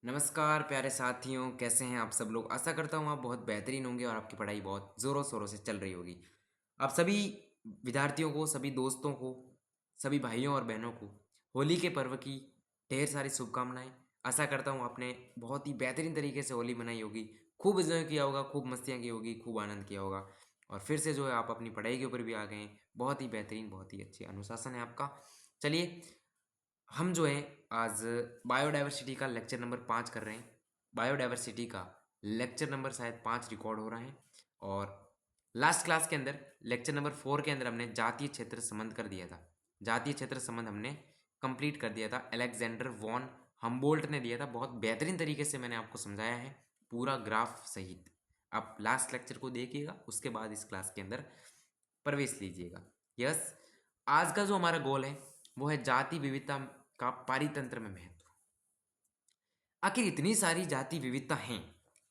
नमस्कार प्यारे साथियों, कैसे हैं आप सब लोग? आशा करता हूँ आप बहुत बेहतरीन होंगे और आपकी पढ़ाई बहुत ज़ोरों शोरों से चल रही होगी। आप सभी विद्यार्थियों को, सभी दोस्तों को, सभी भाइयों और बहनों को होली के पर्व की ढेर सारी शुभकामनाएँ। आशा करता हूँ आपने बहुत ही बेहतरीन तरीके से होली मनाई होगी, खूब एन्जॉय किया होगा, खूब मस्तियाँ की होगी, खूब आनंद किया होगा और फिर से जो है आप अपनी पढ़ाई के ऊपर भी आ गए हैं। बहुत ही बेहतरीन, बहुत ही अच्छी अनुशासन है आपका। चलिए हम जो है आज बायोडायवर्सिटी का लेक्चर नंबर 5 कर रहे हैं। बायोडायवर्सिटी का लेक्चर नंबर शायद 5 रिकॉर्ड हो रहा है और लास्ट क्लास के अंदर लेक्चर नंबर 4 के अंदर हमने जातीय क्षेत्र संबंध कर दिया था। जातीय क्षेत्र संबंध हमने कंप्लीट कर दिया था। अलेक्जेंडर वॉन हम्बोल्ट ने दिया था। बहुत बेहतरीन तरीके से मैंने आपको समझाया है, पूरा ग्राफ सहित। आप लास्ट लेक्चर को देखिएगा, उसके बाद इस क्लास के अंदर प्रवेश लीजिएगा। यस, आज का जो हमारा गोल है वो है जाति विविधता का पारितंत्र में महत्व। आखिर इतनी सारी जाति विविधता हैं,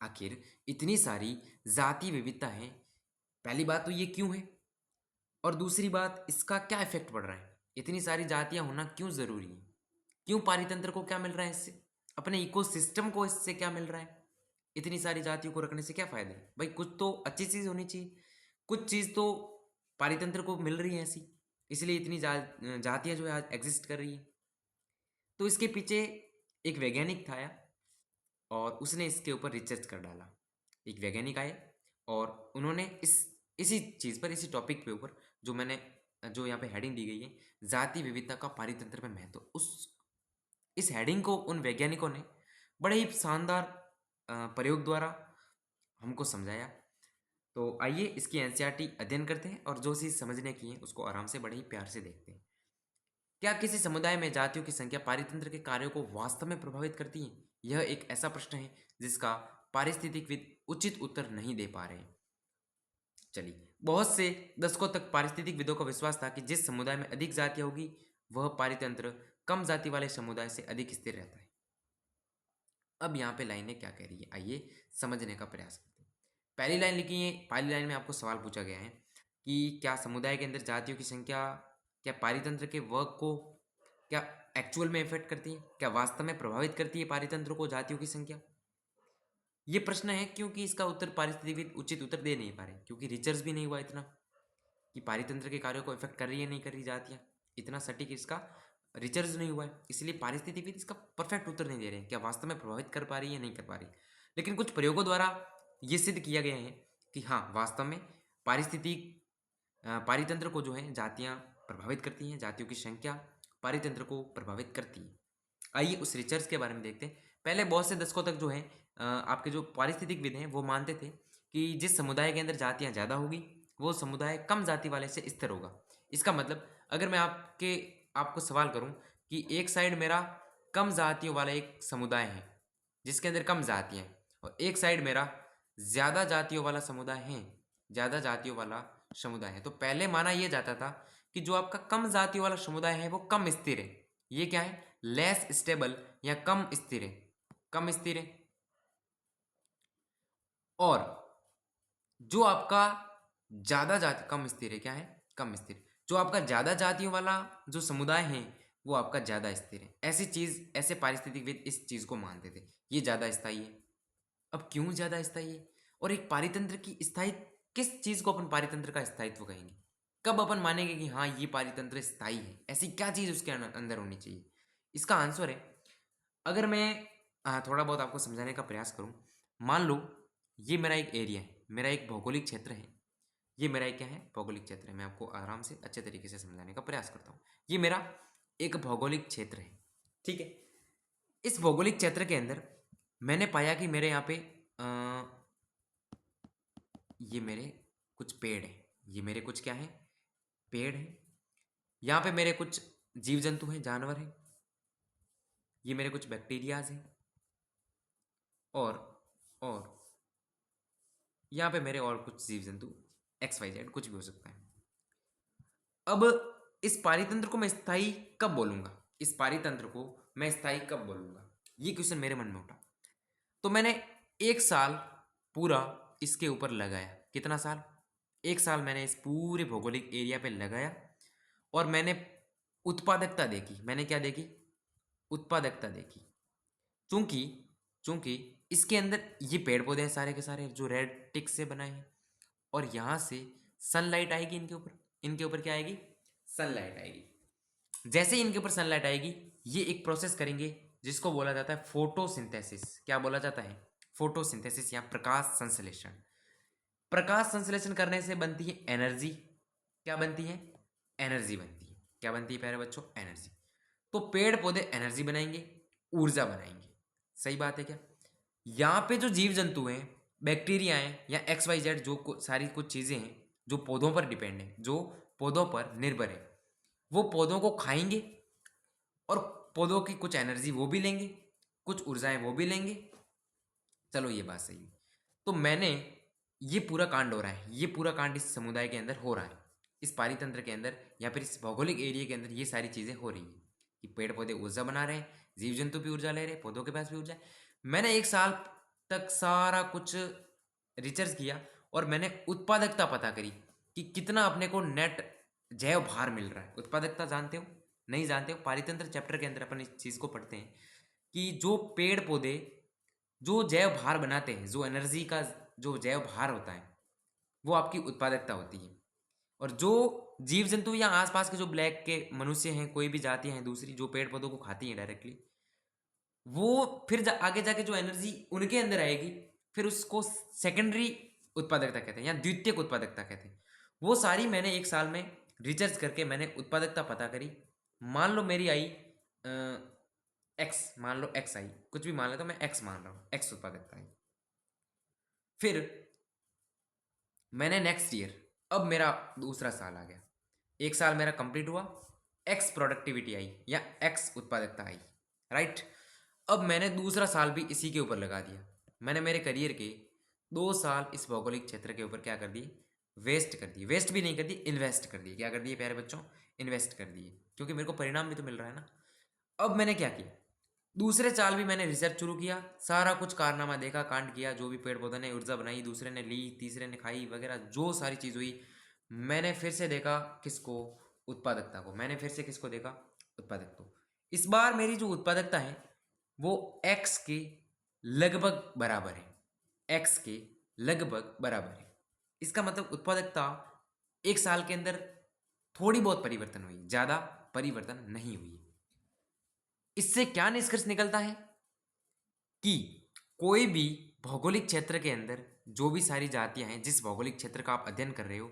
आखिर इतनी सारी जाति विविधता है, पहली बात तो ये क्यों है और दूसरी बात इसका क्या इफेक्ट पड़ रहा है? इतनी सारी जातियां होना क्यों जरूरी है? क्यों पारितंत्र को क्या मिल रहा है इससे? अपने इकोसिस्टम को इससे क्या मिल रहा है? इतनी सारी जातियों को रखने से क्या फायदा है? भाई कुछ तो अच्छी चीज होनी चाहिए, कुछ चीज तो पारितंत्र को मिल रही है ऐसी, इसलिए इतनी जातियां जो है आज एग्जिस्ट कर रही है। तो इसके पीछे एक वैज्ञानिक था और उसने इसके ऊपर रिसर्च कर डाला। एक वैज्ञानिक आए और उन्होंने इसी चीज़ पर, इसी टॉपिक के ऊपर जो यहाँ पे हेडिंग दी गई है, जाति विविधता का पारितंत्र में महत्व, उस इस हेडिंग को उन वैज्ञानिकों ने बड़े ही शानदार प्रयोग द्वारा हमको समझाया। तो आइए इसकी एनसीईआरटी अध्ययन करते हैं और जो चीज़ समझने की है उसको आराम से बड़े ही प्यार से देखते हैं। क्या किसी समुदाय में जातियों की संख्या पारितंत्र के कार्यों को वास्तव में प्रभावित करती है? यह एक ऐसा प्रश्न है जिसका पारिस्थितिकविद उचित उत्तर नहीं दे पा रहे हैं। चलिए, बहुत से दशकों तक पारिस्थितिकविदों का विश्वास था कि जिस समुदाय में अधिक जातियां होगी वह पारितंत्र कम जाति वाले समुदाय से अधिक स्थिर रहता है। अब यहाँ पे लाइनें क्या कह रही है, आइए समझने का प्रयास करते हैं। पहली लाइन लिखी है, पहली लाइन में आपको सवाल पूछा गया है कि क्या समुदाय के अंदर जातियों की संख्या क्या पारितंत्र के वर्क को क्या एक्चुअल में इफेक्ट करती है, क्या वास्तव में प्रभावित करती है पारितंत्र को जातियों की संख्या? ये प्रश्न है क्योंकि इसका उत्तर पारिस्थितिविद उचित उत्तर दे नहीं पा रहे, क्योंकि रिसर्च भी नहीं हुआ इतना कि पारितंत्र के कार्यों को इफेक्ट कर रही है नहीं कर रही जातियाँ। इतना सटीक इसका रिसर्च नहीं हुआ है, इसलिए पारिस्थितिविद इसका परफेक्ट उत्तर नहीं दे रहे हैं, क्या वास्तव में प्रभावित कर पा रही है नहीं कर पा रही। लेकिन कुछ प्रयोगों द्वारा ये सिद्ध किया गया है कि हाँ, वास्तव में पारिस्थितिक पारितंत्र को जो है जातियाँ प्रभावित करती हैं, जातियों की संख्या पारितंत्र को प्रभावित करती है। आइए उस रिसर्च के बारे में देखते हैं। पहले बहुत से दशकों तक जो है आपके जो पारिस्थितिकविद हैं वो मानते थे कि जिस समुदाय के अंदर जातियाँ ज़्यादा होगी वो समुदाय कम जाति वाले से स्थिर होगा। इसका मतलब अगर मैं आपको सवाल करूं कि एक साइड मेरा कम जातियों वाला एक समुदाय है जिसके अंदर कम जातियाँ हैं और एक साइड मेरा ज़्यादा जातियों वाला समुदाय है, ज़्यादा जातियों वाला समुदाय है, तो पहले माना यह जाता था कि जो आपका कम जातियों वाला समुदाय है वो कम स्थिर है। ये क्या है? लेस स्टेबल या कम स्थिर है, कम स्थिर है। और जो आपका ज्यादा जाति कम स्थिर है, क्या है? कम स्थिर। जो आपका ज्यादा जातियों वाला जो समुदाय है वो आपका ज्यादा स्थिर है। ऐसी चीज, ऐसे पारिस्थितिकविद इस चीज को मानते थे, ये ज्यादा स्थायी है। अब क्यों ज्यादा स्थायी है? और एक पारितंत्र की स्थायी, किस चीज को अपन पारितंत्र का स्थायित्व कहेंगे? कब अपन मानेंगे कि हाँ ये पारितंत्र स्थायी है? ऐसी क्या चीज उसके अंदर होनी चाहिए? इसका आंसर है, अगर मैं थोड़ा बहुत आपको समझाने का प्रयास करूं, मान लो ये मेरा एक एरिया है, मेरा एक भौगोलिक क्षेत्र है। ये मेरा एक क्या है? भौगोलिक क्षेत्र है। मैं आपको आराम से अच्छे तरीके से समझाने का प्रयास करता हूँ। ये मेरा एक भौगोलिक क्षेत्र है, ठीक है। इस भौगोलिक क्षेत्र के अंदर मैंने पाया कि मेरे यहाँ पे ये मेरे कुछ पेड़ हैं, ये मेरे कुछ क्या है? पेड़ हैं। यहाँ पे मेरे कुछ जीव जंतु हैं, जानवर हैं। ये मेरे कुछ बैक्टीरियाज हैं और और यहाँ पे मेरे और कुछ जीव जंतु एक्स वाई जेड कुछ भी हो सकता है। अब इस पारितंत्र को मैं स्थायी कब बोलूंगा? इस पारितंत्र को मैं स्थायी कब बोलूंगा, ये क्वेश्चन मेरे मन में उठा। तो मैंने एक साल पूरा इसके ऊपर लगाया। कितना साल? एक साल मैंने इस पूरे भौगोलिक एरिया पे लगाया और मैंने उत्पादकता देखी। मैंने क्या देखी? उत्पादकता देखी। चूंकि क्योंकि इसके अंदर ये पेड़ पौधे हैं सारे के सारे जो रेड टिक से बनाए हैं, और यहाँ से सनलाइट आएगी इनके ऊपर क्या आएगी? सनलाइट आएगी। जैसे ही इनके ऊपर सनलाइट आएगी, ये एक प्रोसेस करेंगे जिसको बोला जाता है फोटोसिंथेसिस। क्या बोला जाता है? फोटोसिंथेसिस या प्रकाश संश्लेषण। प्रकाश संश्लेषण करने से बनती है एनर्जी। क्या बनती है? एनर्जी बनती है। क्या बनती है प्यारे बच्चों? एनर्जी। तो पेड़ पौधे एनर्जी बनाएंगे, ऊर्जा बनाएंगे। सही बात है क्या? यहाँ पे जो जीव जंतु हैं, बैक्टीरिया हैं या XYZ जो सारी कुछ चीज़ें हैं जो पौधों पर डिपेंड है, जो पौधों पर निर्भर है, वो पौधों को खाएंगे और पौधों की कुछ एनर्जी वो भी लेंगे, कुछ ऊर्जाएं वो भी लेंगे। चलो ये बात सही है। तो मैंने ये पूरा कांड हो रहा है, ये पूरा कांड इस समुदाय के अंदर हो रहा है, इस पारितंत्र के अंदर या फिर इस भौगोलिक एरिया के अंदर ये सारी चीज़ें हो रही हैं कि पेड़ पौधे ऊर्जा बना रहे हैं, जीव जंतु भी ऊर्जा ले रहे हैं, पौधों के पास भी ऊर्जा है। मैंने 1 साल तक सारा कुछ रिसर्च किया और मैंने उत्पादकता पता करी कि कितना अपने को नेट जैव भार मिल रहा है। उत्पादकता जानते हो? नहीं जानते हो? पारितंत्र चैप्टर के अंदर अपन इस चीज़ को पढ़ते हैं कि जो पेड़ पौधे जो जैव भार बनाते हैं, जो एनर्जी का जो जैव भार होता है, वो आपकी उत्पादकता होती है। और जो जीव जंतु या आसपास के जो ब्लैक के मनुष्य हैं, कोई भी जातियां हैं दूसरी जो पेड़ पौधों को खाती हैं डायरेक्टली, वो फिर आगे जाके जो एनर्जी उनके अंदर आएगी, फिर उसको सेकेंडरी उत्पादकता कहते हैं या द्वितीयक उत्पादकता कहते हैं। वो सारी मैंने 1 साल में रिसर्च करके मैंने उत्पादकता पता करी। मान लो मेरी आई एक्स, मान लो एक्स आई, कुछ भी मान लो, तो मैं एक्स मान रहा हूँ, एक्स उत्पादकता आई। फिर मैंने नेक्स्ट ईयर, अब मेरा दूसरा साल आ गया, 1 साल मेरा कंप्लीट हुआ, एक्स प्रोडक्टिविटी आई या एक्स उत्पादकता आई, राइट। अब मैंने दूसरा साल भी इसी के ऊपर लगा दिया। मैंने मेरे करियर के 2 साल इस भौगोलिक क्षेत्र के ऊपर क्या कर दिए? वेस्ट कर दिए। वेस्ट भी नहीं कर दिए, इन्वेस्ट कर दिए। क्या कर दिए प्यारे बच्चों? इन्वेस्ट कर दिए, क्योंकि मेरे को परिणाम भी तो मिल रहा है ना। अब मैंने क्या किया? दूसरे साल भी मैंने रिसर्च शुरू किया, सारा कुछ कारनामा देखा, कांड किया, जो भी पेड़ पौधे ने ऊर्जा बनाई, दूसरे ने ली, तीसरे ने खाई वगैरह, जो सारी चीज़ हुई, मैंने फिर से देखा किसको? उत्पादकता को। मैंने फिर से किसको देखा? उत्पादकता को। इस बार मेरी जो उत्पादकता है वो x के लगभग बराबर है। x के लगभग बराबर है। इसका मतलब उत्पादकता 1 साल के अंदर थोड़ी बहुत परिवर्तन हुई, ज़्यादा परिवर्तन नहीं हुई। इससे क्या निष्कर्ष निकलता है कि कोई भी भौगोलिक क्षेत्र के अंदर जो भी सारी जातियां हैं, जिस भौगोलिक क्षेत्र का आप अध्ययन कर रहे हो,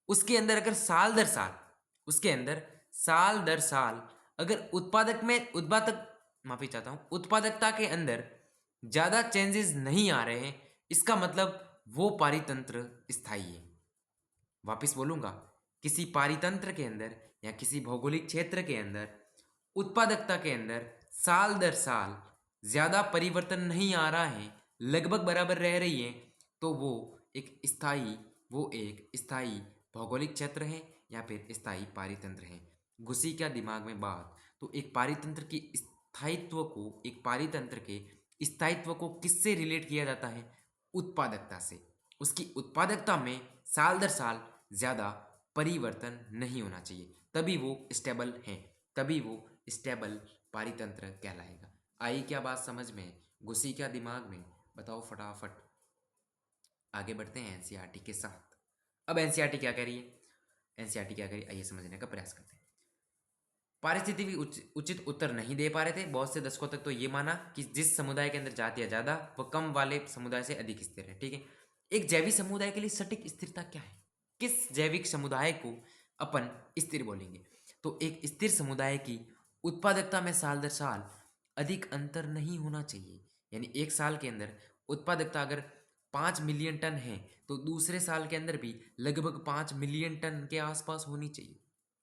उसके अंदर अगर साल दर साल, उसके अंदर साल दर साल अगर माफी चाहता हूं, उत्पादकता के अंदर ज्यादा चेंजेस नहीं आ रहे हैं, इसका मतलब वो पारितंत्र स्थायी है। वापिस बोलूंगा, किसी पारितंत्र के अंदर या किसी भौगोलिक क्षेत्र के अंदर उत्पादकता के अंदर साल दर साल ज्यादा परिवर्तन नहीं आ रहा है, लगभग बराबर रह रही है, तो वो एक स्थायी भौगोलिक क्षेत्र है या फिर स्थायी पारितंत्र है। घुसी क्या दिमाग में बात? तो एक पारितंत्र की स्थायित्व को, एक पारितंत्र के स्थायित्व को किससे रिलेट किया जाता है? उत्पादकता से। उसकी उत्पादकता में साल दर साल ज़्यादा परिवर्तन नहीं होना चाहिए, तभी वो स्टेबल है, तभी वो स्टेबल पारितंत्र कहलाएगा। आई क्या बात समझ में? घुसी क्या दिमाग में? बताओ फटाफट। आगे बढ़ते हैं एनसीईआरटी के साथ। अब एनसीईआरटी क्या कह रही है? एनसीईआरटी क्या कह रही है, आइए समझने का प्रयास करते हैं। पारिस्थितिक भी उचित उत्तर नहीं दे पा रहे थे। बहुत से दशकों तक तो ये माना कि जिस समुदाय के अंदर जातियां ज़्यादा, वह कम वाले समुदाय से अधिक स्थिर है। ठीक है, एक जैविक समुदाय के लिए सटीक स्थिरता क्या है? किस जैविक समुदाय को अपन स्थिर बोलेंगे? तो एक स्थिर समुदाय की उत्पादकता में साल दर साल अधिक अंतर नहीं होना चाहिए। यानी 1 साल के अंदर उत्पादकता अगर 5 मिलियन टन है, तो दूसरे साल के अंदर भी लगभग 5 मिलियन टन के आसपास होनी चाहिए।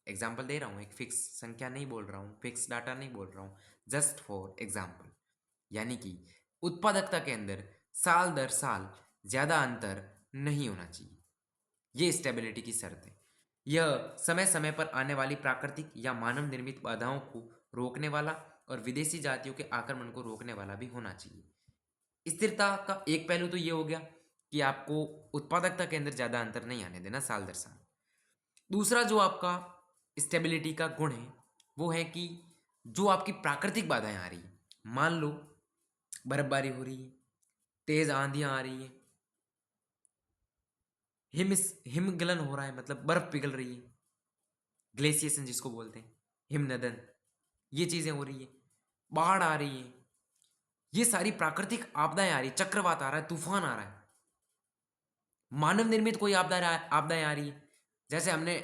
एग्जाम्पल दे रहा हूँ, एक फिक्स संख्या नहीं बोल रहा हूँ, फिक्स डाटा नहीं बोल रहा हूँ, जस्ट फॉर एग्जाम्पल। यानी कि उत्पादकता के अंदर साल दर साल ज़्यादा अंतर नहीं होना चाहिए। ये स्टेबिलिटी की शर्त है। यह समय समय पर आने वाली प्राकृतिक या मानव निर्मित बाधाओं को रोकने वाला और विदेशी जातियों के आक्रमण को रोकने वाला भी होना चाहिए। स्थिरता का एक पहलू तो ये हो गया कि आपको उत्पादकता के अंदर ज़्यादा अंतर नहीं आने देना साल दर साल। दूसरा जो आपका स्टेबिलिटी का गुण है वो है कि जो आपकी प्राकृतिक बाधाएं आ रही, मान लो बर्फबारी हो रही है, तेज आंधियां आ रही है, हिमगलन हो रहा है, मतलब बर्फ पिघल रही है, ग्लेशिएशन जिसको बोलते हैं, हिमनदन, ये चीजें हो रही है, बाढ़ आ रही है, ये सारी प्राकृतिक आपदाएं आ रही है, चक्रवात आ रहा है, तूफान आ रहा है, मानव निर्मित कोई आपदाएं आ रही है। जैसे हमने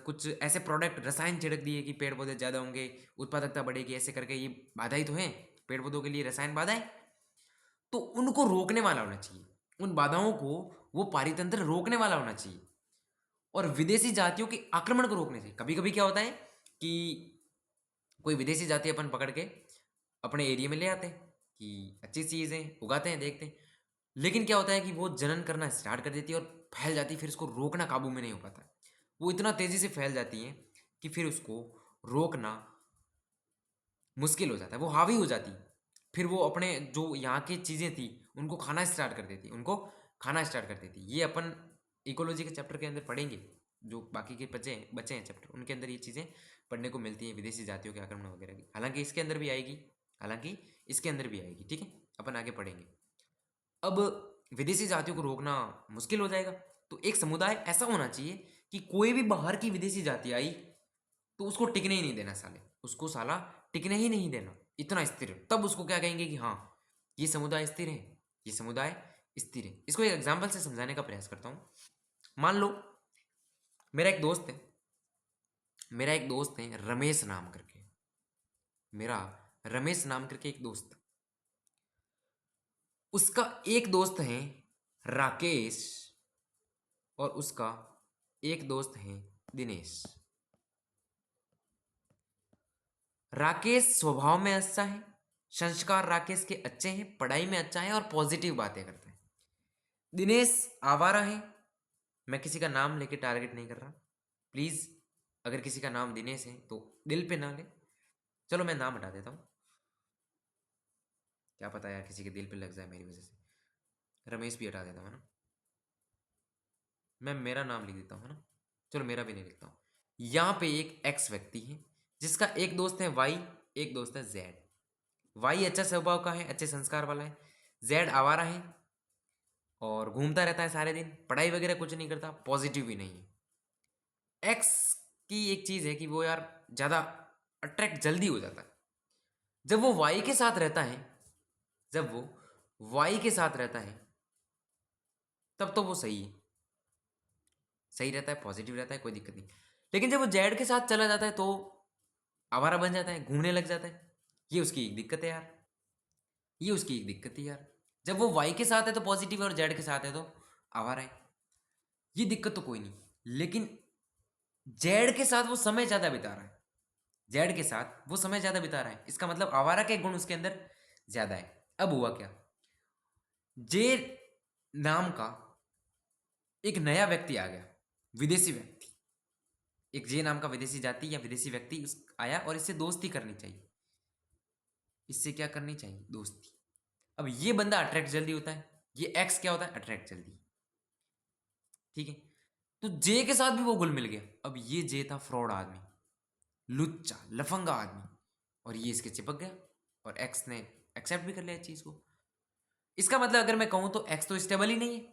कुछ ऐसे प्रोडक्ट रसायन छिड़क दिए कि पेड़ पौधे ज़्यादा होंगे, उत्पादकता बढ़ेगी, ऐसे करके, ये बाधा ही तो है पेड़ पौधों के लिए, रसायन बाधाएं। तो उनको रोकने वाला होना चाहिए, उन बाधाओं को वो पारितंत्र रोकने वाला होना चाहिए, और विदेशी जातियों के आक्रमण को रोकने से। कभी कभी क्या होता है कि कोई विदेशी जाति अपन पकड़ के अपने एरिया में ले आते हैं कि अच्छी चीज़ें उगाते हैं, देखते हैं, लेकिन क्या होता है कि वो जनन करना स्टार्ट कर देती है और फैल जाती है, फिर उसको रोकना काबू में नहीं हो पाता। वो इतना तेज़ी से फैल जाती है कि फिर उसको रोकना मुश्किल हो जाता है, वो हावी हो जाती है, फिर वो अपने जो यहाँ की चीज़ें थी उनको खाना स्टार्ट कर देती, उनको खाना स्टार्ट कर देती। ये अपन इकोलॉजी के चैप्टर के अंदर पढ़ेंगे, जो बाकी के बचे बचे हैं चैप्टर, उनके अंदर ये चीज़ें पढ़ने को मिलती हैं, विदेशी जातियों के आक्रमण वगैरह की। हालांकि इसके अंदर भी आएगी, हालांकि इसके अंदर भी आएगी, ठीक है, अपन आगे पढ़ेंगे। अब विदेशी जातियों को रोकना मुश्किल हो जाएगा, तो एक समुदाय ऐसा होना चाहिए कि कोई भी बाहर की विदेशी जाति आई तो उसको टिकने ही नहीं देना, साले उसको साला टिकने ही नहीं देना, इतना स्थिर। तब उसको क्या कहेंगे कि हाँ ये समुदाय स्थिर है, ये समुदाय स्थिर है। इसको एक एग्जाम्पल से समझाने का प्रयास करता हूँ। मान लो मेरा एक दोस्त है, मेरा एक दोस्त है रमेश नाम करके, मेरा रमेश नाम करके एक दोस्त, उसका एक दोस्त है राकेश, और उसका एक दोस्त है दिनेश। राकेश स्वभाव में अच्छा है, संस्कार राकेश के अच्छे हैं, पढ़ाई में अच्छा है और पॉजिटिव बातें करता है। दिनेश आवारा है, मैं किसी का नाम लेके टारगेट नहीं कर रहा, प्लीज अगर किसी का नाम दिनेश है तो दिल पे ना ले, चलो मैं नाम हटा देता हूँ, क्या पता यार किसी के दिल पे लग जाए मेरी वजह से। रमेश भी हटा देता हूँ, है ना, मैं मेरा नाम लिख देता हूँ, है ना, चलो मेरा भी नहीं लिखता हूँ। यहाँ पे एक एक्स व्यक्ति है जिसका एक दोस्त है वाई, एक दोस्त है जेड। वाई अच्छा स्वभाव का है, अच्छे संस्कार वाला है, जेड आवारा है और घूमता रहता है सारे दिन, पढ़ाई वगैरह कुछ नहीं करता, पॉजिटिव भी नहीं है। एक्स की एक चीज़ है कि वो यार ज़्यादा अट्रैक्ट जल्दी हो जाता है। जब वो वाई के साथ रहता है, जब वो वाई के साथ रहता है तब तो वो सही है, सही रहता है, पॉजिटिव रहता है, कोई दिक्कत नहीं। लेकिन जब वो जेड के साथ चला जाता है तो आवारा बन जाता है, घूमने लग जाता है। ये उसकी एक दिक्कत है यार, ये उसकी एक दिक्कत है यार। जब वो वाई के साथ है तो पॉजिटिव है और जेड के साथ है तो आवारा है, ये दिक्कत तो कोई नहीं। लेकिन जेड के साथ वो समय ज्यादा बिता रहा है, जेड के साथ वो समय ज्यादा बिता रहा है, इसका मतलब आवारा के गुण उसके अंदर ज्यादा है। अब हुआ क्या, जे नाम का एक नया व्यक्ति आ गया, विदेशी व्यक्ति, एक जे नाम का विदेशी जाति या विदेशी व्यक्ति उस आया, और इससे दोस्ती करनी चाहिए, इससे क्या करनी चाहिए, दोस्ती। अब ये बंदा अट्रैक्ट जल्दी होता है, ये एक्स क्या होता है, अट्रैक्ट जल्दी, ठीक है। तो जे के साथ भी वो घुल मिल गया। अब ये जे था फ्रॉड आदमी, लुच्चा लफंगा आदमी, और ये इसके चिपक गया, और एक्स ने एक्सेप्ट भी कर लिया इस चीज को। इसका मतलब अगर मैं कहूं तो एक्स तो स्टेबल ही नहीं है,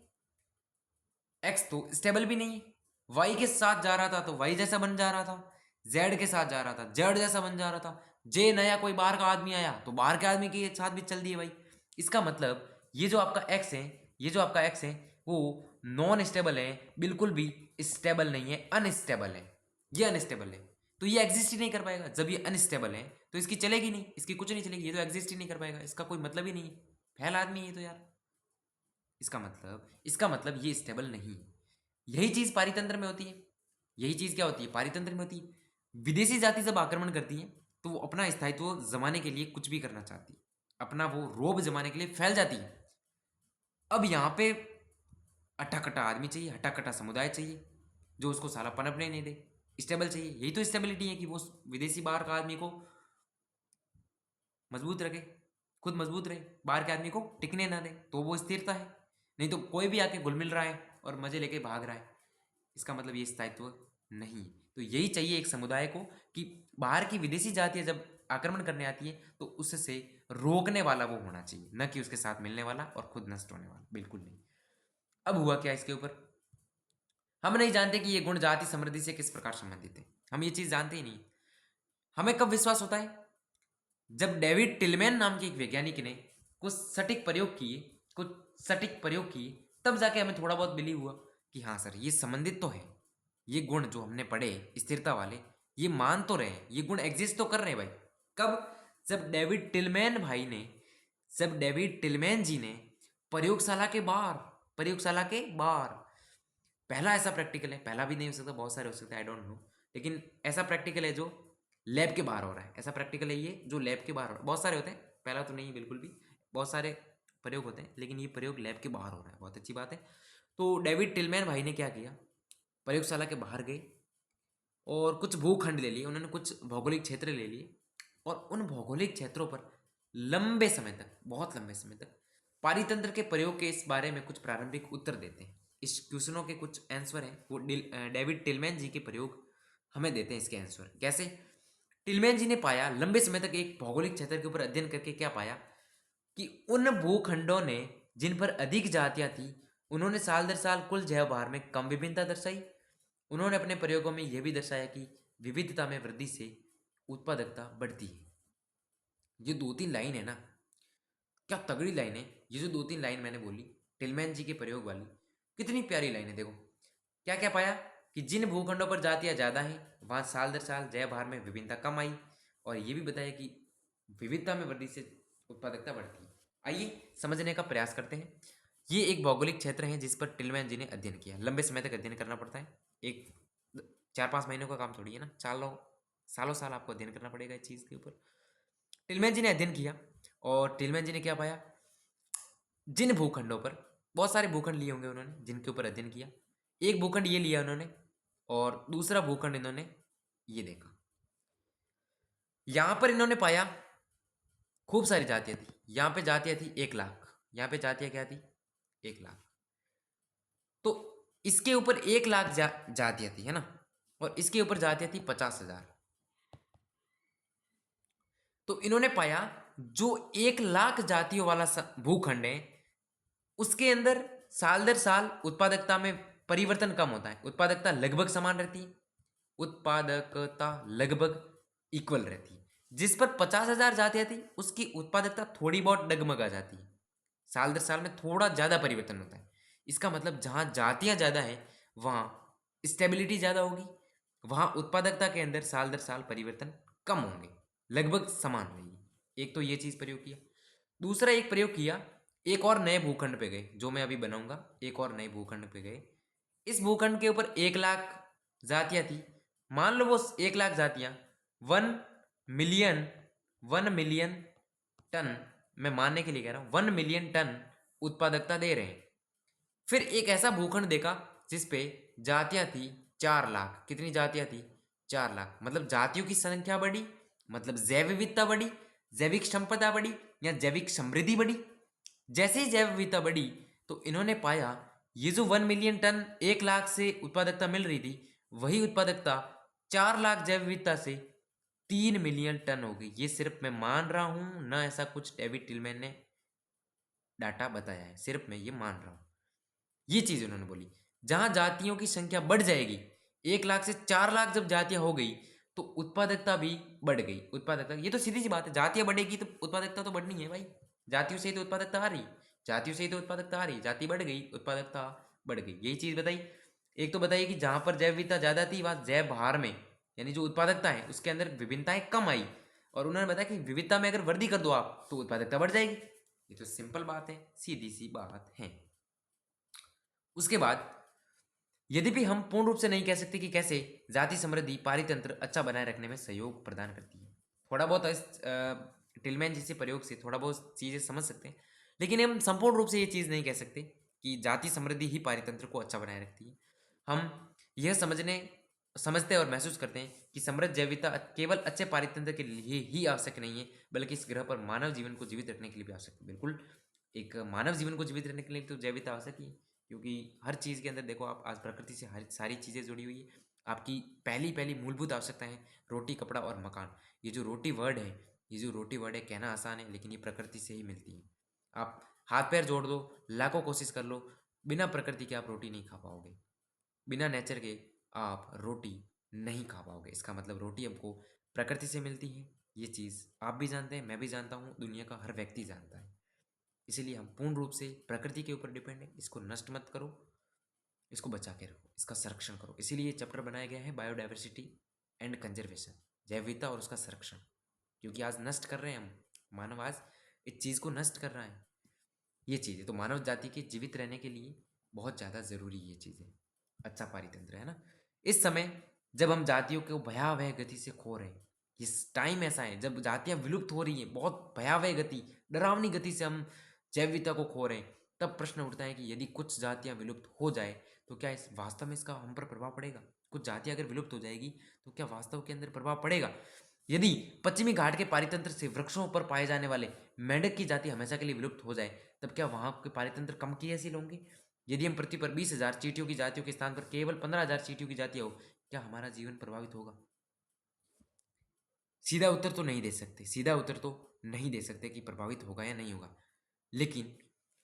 एक्स तो स्टेबल भी नहीं है। वाई के साथ जा रहा था तो वाई जैसा बन जा रहा था, जेड के साथ जा रहा था जेड जैसा बन जा रहा था, जे नया कोई बाहर का आदमी आया तो बाहर के आदमी के साथ भी चल दिए भाई। इसका मतलब ये जो आपका एक्स है, ये जो आपका एक्स है वो नॉन स्टेबल है, बिल्कुल भी स्टेबल नहीं है, अनस्टेबल है, ये अनस्टेबल है। तो ये एग्जिस्ट ही नहीं कर पाएगा, जब ये अनस्टेबल है तो इसकी चलेगी नहीं, इसकी कुछ नहीं चलेगी, ये तो एग्जिस्ट ही नहीं कर पाएगा, इसका कोई मतलब ही नहीं है, फैल आदमी है ये तो यार। इसका मतलब ये स्टेबल नहीं है। यही चीज पारितंत्र में होती है, यही चीज क्या होती है, पारितंत्र में होती है। विदेशी जाति जब आक्रमण करती है तो वो अपना स्थायित्व जमाने के लिए कुछ भी करना चाहती है, अपना वो रोब जमाने के लिए फैल जाती है। अब यहाँ पे अट्ठाकट्टा आदमी चाहिए, हट्टा-कट्टा समुदाय चाहिए जो उसको साला पनपने नहीं दे, स्टेबल चाहिए। यही तो स्टेबिलिटी है कि वो विदेशी बाहर का आदमी को मजबूत रखे, खुद मजबूत रहे, बाहर के आदमी को टिकने ना दे, तो वो स्थिरता है। नहीं तो कोई भी आके घुल मिल रहा है और मजे लेके भाग रहा है, इसका मतलब ये स्थायित्व नहीं। तो यही चाहिए एक समुदाय को कि बाहर की विदेशी जातियाँ जब आक्रमण करने आती है तो उससे रोकने वाला वो होना चाहिए, न कि उसके साथ मिलने वाला और खुद नष्ट होने वाला, बिल्कुल नहीं। अब हुआ क्या इसके ऊपर, हम नहीं जानते कि ये गुण जाति समृद्धि से किस प्रकार संबंधित है, हम ये चीज जानते ही नहीं। हमें कब विश्वास होता है, जब डेविड टिलमैन नाम के एक वैज्ञानिक ने कुछ सटीक प्रयोग किए, तब जाके हमें थोड़ा बहुत बिलीव हुआ कि हाँ सर ये संबंधित तो है, ये गुण जो हमने पढ़े स्थिरता वाले, ये मान तो रहे हैं, ये गुण एग्जिस्ट तो कर रहे हैं भाई। कब, जब डेविड टिलमैन जी ने प्रयोगशाला के बाहर पहला ऐसा प्रैक्टिकल है, पहला भी नहीं हो सकता, बहुत सारे हो सकते हैं, आई डोंट नो, लेकिन ऐसा प्रैक्टिकल है जो लैब के बाहर हो रहा है, ऐसा प्रैक्टिकल है ये जो लैब के बाहर हो रहा है। बहुत सारे होते हैं, पहला तो नहीं बिल्कुल भी, बहुत सारे प्रयोग होते हैं, लेकिन ये प्रयोग लैब के बाहर हो रहा है, बहुत अच्छी बात है। तो डेविड टिलमैन भाई ने क्या किया, प्रयोगशाला के बाहर गए और कुछ भूखंड ले लिए उन्होंने, कुछ भौगोलिक क्षेत्र ले लिए, और उन भौगोलिक क्षेत्रों पर लंबे समय तक, बहुत लंबे समय तक पारितंत्र के प्रयोग के इस बारे में कुछ प्रारंभिक उत्तर देते हैं। इस क्वेश्चनों के कुछ आंसर हैं वो डेविड टिलमैन जी के प्रयोग हमें देते हैं इसके आंसर। कैसे, टिलमैन जी ने पाया लंबे समय तक एक भौगोलिक क्षेत्र के ऊपर अध्ययन करके क्या पाया कि उन भूखंडों ने जिन पर अधिक जातियां थी, उन्होंने साल दर साल कुल जैव भार में कम विभिन्नता दर्शाई। उन्होंने अपने प्रयोगों में यह भी दर्शाया कि विविधता में वृद्धि से उत्पादकता बढ़ती है। ये 2-3 लाइन है ना, क्या तगड़ी लाइन है। ये जो 2-3 लाइन मैंने बोली टिलमैन जी के प्रयोग वाली, कितनी प्यारी लाइन है। देखो क्या क्या पाया कि जिन भूखंडों पर जातियां ज़्यादा हैं वहाँ साल दर साल जैव भार में विभिन्नता कम आई, और ये भी बताया कि विविधता में वृद्धि से उत्पादकता बढ़ती है। आइए समझने का प्रयास करते हैं। ये एक भौगोलिक क्षेत्र है जिस पर टिलमैन जी ने अध्ययन किया। लंबे समय तक अध्ययन करना पड़ता है, एक 4-5 महीनों का काम थोड़ी है ना, सालों साल आपको अध्ययन करना पड़ेगा इस चीज़ के ऊपर। टिलमैन जी ने अध्ययन किया और टिलमैन जी ने क्या पाया, जिन भूखंडों पर, बहुत सारे भूखंड लिए होंगे उन्होंने जिनके ऊपर अध्ययन किया, एक भूखंड ये लिया उन्होंने और दूसरा भूखंड इन्होंने ये देखा, यहां पर इन्होंने पाया खूब सारी जातियां थी। यहाँ पे जातियां थी 1 लाख, यहाँ पे जातियां क्या थी 1 लाख। तो इसके ऊपर 1 लाख जातियां थी, है ना, और इसके ऊपर जातियां थी 50,000। तो इन्होंने पाया जो 1 लाख जातियों वाला भूखंड है उसके अंदर साल दर साल उत्पादकता में परिवर्तन कम होता है, उत्पादकता लगभग समान रहती है, उत्पादकता लगभग इक्वल रहती है। जिस पर 50,000 जातियां थी उसकी उत्पादकता थोड़ी बहुत डगमगा जाती है, साल दर साल में थोड़ा ज़्यादा परिवर्तन होता है। इसका मतलब जहाँ जातियाँ ज़्यादा है वहाँ स्टेबिलिटी ज़्यादा होगी, वहाँ उत्पादकता के अंदर साल दर साल परिवर्तन कम होंगे, लगभग समान रहेगी। एक तो ये चीज़ प्रयोग किया। दूसरा एक प्रयोग किया, एक और नए भूखंड पे गए, जो मैं अभी बनाऊंगा, एक और नए भूखंड पे गए। इस भूखंड के ऊपर 1 लाख जातियाँ थी। मान लो वो 1 लाख जातियाँ 1 मिलियन 1 मिलियन टन, मैं मानने के लिए कह रहा हूँ, 1 मिलियन टन उत्पादकता दे रहे हैं। फिर एक ऐसा भूखंड देखा जिस पे जातियां थी 4 लाख। कितनी जातियां थी 4 लाख। मतलब जातियों की संख्या बढ़ी, मतलब जैव विविधता बढ़ी, जैविक संपदा बढ़ी या जैविक समृद्धि बढ़ी। जैसे ही जैव विविधता बढ़ी तो इन्होंने पाया ये जो 1 मिलियन टन 1 लाख से उत्पादकता मिल रही थी, वही उत्पादकता 4 लाख जैव विविधता से 3 मिलियन टन हो गई। ये सिर्फ मैं मान रहा हूं ना, ऐसा कुछ डेविड टिलमैन ने डाटा बताया है, सिर्फ मैं ये मान रहा हूं। ये चीज उन्होंने बोली, जहां जातियों की संख्या बढ़ जाएगी, 1 लाख से 4 लाख जब जातियां हो गई तो उत्पादकता भी बढ़ गई। उत्पादकता, ये तो सीधी सी बात है, जातियां बढ़ेगी तो उत्पादकता तो बढ़नी है भाई। जातियों से ही तो उत्पादकता आ रही, जातियों से ही तो उत्पादकता आ रही, जाति बढ़ गई उत्पादकता बढ़ गई। यही चीज बताई। एक तो बताइए कि जहां पर जैव विविधता ज्यादा थी वहां जैव भार में, यानी जो उत्पादकता है उसके अंदर विभिन्नताएं कम आई, और उन्होंने बताया कि विविधता में अगर वृद्धि कर दो आप तो उत्पादकता बढ़ जाएगी। ये तो सिंपल बात है, सीधी सी बात है। उसके बाद यद्यपि हम पूर्ण रूप से नहीं कह सकते कि कैसे जाति समृद्धि पारितंत्र अच्छा बनाए रखने में सहयोग प्रदान करती है। थोड़ा बहुत इस टिलमैन जैसे प्रयोग से थोड़ा बहुत चीज़ें समझ सकते हैं, लेकिन हम संपूर्ण रूप से ये चीज़ नहीं कह सकते कि जाति समृद्धि ही पारितंत्र को अच्छा बनाए रखती है। हम यह समझते और महसूस करते हैं कि समृद्ध जैविकता केवल अच्छे पारितंत्र के लिए ही आवश्यक नहीं है, बल्कि इस ग्रह पर मानव जीवन को जीवित रखने के लिए भी आवश्यक है। बिल्कुल, एक मानव जीवन को जीवित रखने के लिए तो जैविकता आवश्यक ही है, क्योंकि हर चीज़ के अंदर देखो आप, आज प्रकृति से हर सारी चीज़ें जुड़ी हुई है। आपकी पहली पहली मूलभूत आवश्यकताएं रोटी, कपड़ा और मकान। ये जो रोटी वर्ड है ये जो रोटी वर्ड है कहना आसान है, लेकिन ये प्रकृति से ही मिलती है। आप हाथ पैर जोड़ दो, लाखों कोशिश कर लो, बिना प्रकृति के आप रोटी नहीं खा पाओगे। बिना नेचर के आप रोटी नहीं खा पाओगे। इसका मतलब रोटी हमको प्रकृति से मिलती है। ये चीज़ आप भी जानते हैं, मैं भी जानता हूँ, दुनिया का हर व्यक्ति जानता है। इसीलिए हम पूर्ण रूप से प्रकृति के ऊपर डिपेंड है। इसको नष्ट मत करो, इसको बचा के रखो, इसका संरक्षण करो। इसीलिए ये चैप्टर बनाया गया है बायोडाइवर्सिटी एंड कंजर्वेशन, जैव विविधता और उसका संरक्षण। क्योंकि आज नष्ट कर रहे हैं हम, मानव आज इस चीज़ को नष्ट कर रहा है। ये चीज़ें तो मानव जाति के जीवित रहने के लिए बहुत ज़्यादा ज़रूरी ये चीज़ें। अच्छा पारितंत्र है ना। इस समय जब हम जातियों को भयावह गति से खो रहे हैं, इस टाइम ऐसा है जब जातियां विलुप्त हो रही हैं, बहुत भयावह गति, डरावनी गति से हम जैव विविधता को खो रहे हैं, तब प्रश्न उठता है कि यदि कुछ जातियां विलुप्त हो जाए तो क्या इस वास्तव में इसका हम पर प्रभाव पड़ेगा? कुछ जातियां अगर विलुप्त हो जाएगी तो क्या वास्तव के अंदर प्रभाव पड़ेगा? यदि पश्चिमी घाट के पारितंत्र से वृक्षों पर पाए जाने वाले मेंढक की जाति हमेशा के लिए विलुप्त हो जाए, तब क्या वहां के पारितंत्र कम क्रियाशील होंगे? यदि हम पृथ्वी पर 20,000 चींटियों की जातियों के स्थान पर केवल 15,000 चींटियों की जातियां हो, क्या हमारा जीवन प्रभावित होगा? सीधा उत्तर तो नहीं दे सकते, सीधा उत्तर तो नहीं दे सकते कि प्रभावित होगा या नहीं होगा। लेकिन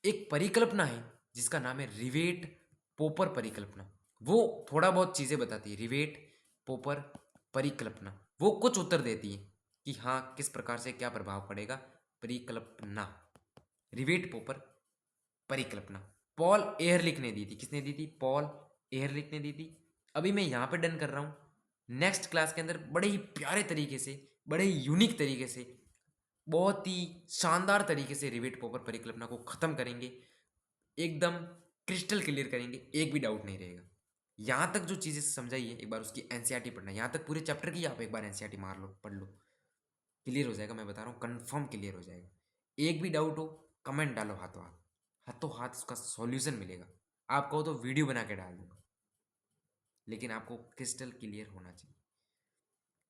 एक परिकल्पना है जिसका नाम है रिवेट पोपर परिकल्पना। वो थोड़ा बहुत चीजें बताती है। रिवेट पोपर परिकल्पना वो कुछ उत्तर देती है कि हाँ किस प्रकार से क्या प्रभाव पड़ेगा। परिकल्पना, रिवेट पोपर परिकल्पना पॉल एहरलिख ने दी थी। किसने दी थी? पॉल एहरलिख ने दी थी। अभी मैं यहाँ पे डन कर रहा हूँ। नेक्स्ट क्लास के अंदर बड़े ही प्यारे तरीके से, बड़े ही यूनिक तरीके से, बहुत ही शानदार तरीके से रिवेट पोपर परिकल्पना को खत्म करेंगे, एकदम क्रिस्टल क्लियर करेंगे, एक भी डाउट नहीं रहेगा। यहाँ तक जो चीज़ें समझाई है एक बार उसकी एनसीईआरटी पढ़ना, यहाँ तक पूरे चैप्टर की आप एक बार एनसीईआरटी मार लो, पढ़ लो, क्लियर हो जाएगा। मैं बता रहा हूँ कन्फर्म क्लियर हो जाएगा। एक भी डाउट हो कमेंट डालो, हाथों हाथ, हाथों हाथ उसका सॉल्यूशन मिलेगा। आप कहो तो वीडियो बना के डाल दूंगा, लेकिन आपको क्रिस्टल क्लियर होना चाहिए।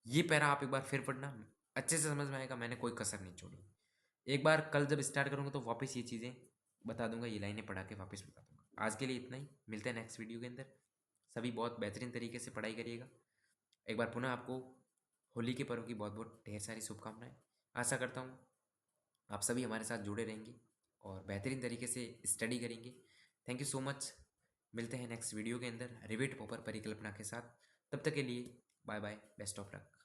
ये पैरा आप एक बार फिर पढ़ना, अच्छे से समझ में आएगा। मैंने कोई कसर नहीं छोड़ी। एक बार कल जब स्टार्ट करूँगा तो वापस ये चीज़ें बता दूंगा, ये लाइनें पढ़ा के वापस बता दूंगा। आज के लिए इतना ही, मिलते हैं नेक्स्ट वीडियो के अंदर। सभी बहुत बेहतरीन तरीके से पढ़ाई करिएगा। एक बार पुनः आपको होली के पर्व की बहुत बहुत ढेर सारी शुभकामनाएं। आशा करता हूँ आप सभी हमारे साथ जुड़े रहेंगे और बेहतरीन तरीके से स्टडी करेंगे। Thank you so much. मिलते हैं नेक्स्ट वीडियो के अंदर रिवेट पोपर परिकल्पना के साथ। तब तक के लिए bye bye, best of luck.